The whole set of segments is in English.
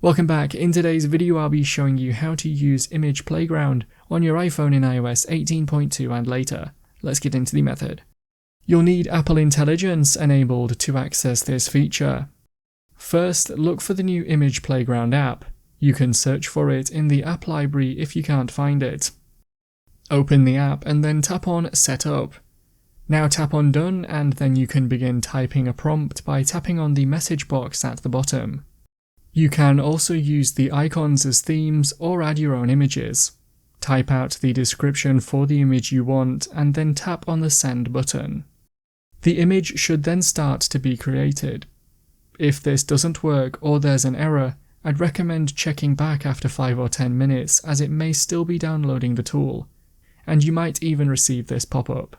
Welcome back. In today's video I'll be showing you how to use Image Playground on your iPhone in iOS 18.2 and later. Let's get into the method. You'll need Apple Intelligence enabled to access this feature. First, look for the new Image Playground app. You can search for it in the app library if you can't find it. Open the app and then tap on Setup. Now tap on Done and then you can begin typing a prompt by tapping on the message box at the bottom. You can also use the icons as themes or add your own images. Type out the description for the image you want and then tap on the Send button. The image should then start to be created. If this doesn't work or there's an error, I'd recommend checking back after 5 or 10 minutes as it may still be downloading the tool, and you might even receive this pop-up.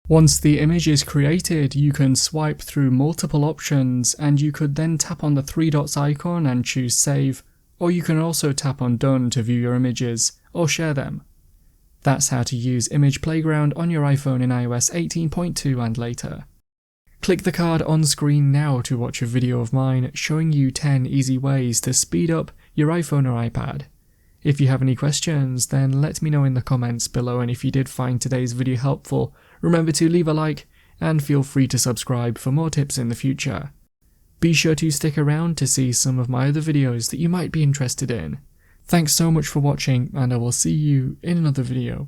Once the image is created, you can swipe through multiple options and you could then tap on the 3 dots icon and choose Save, or you can also tap on Done to view your images or share them. That's how to use Image Playground on your iPhone in iOS 18.2 and later. Click the card on screen now to watch a video of mine showing you 10 easy ways to speed up your iPhone or iPad. If you have any questions, then let me know in the comments below, and if you did find today's video helpful, remember to leave a like and feel free to subscribe for more tips in the future. Be sure to stick around to see some of my other videos that you might be interested in. Thanks so much for watching, and I will see you in another video.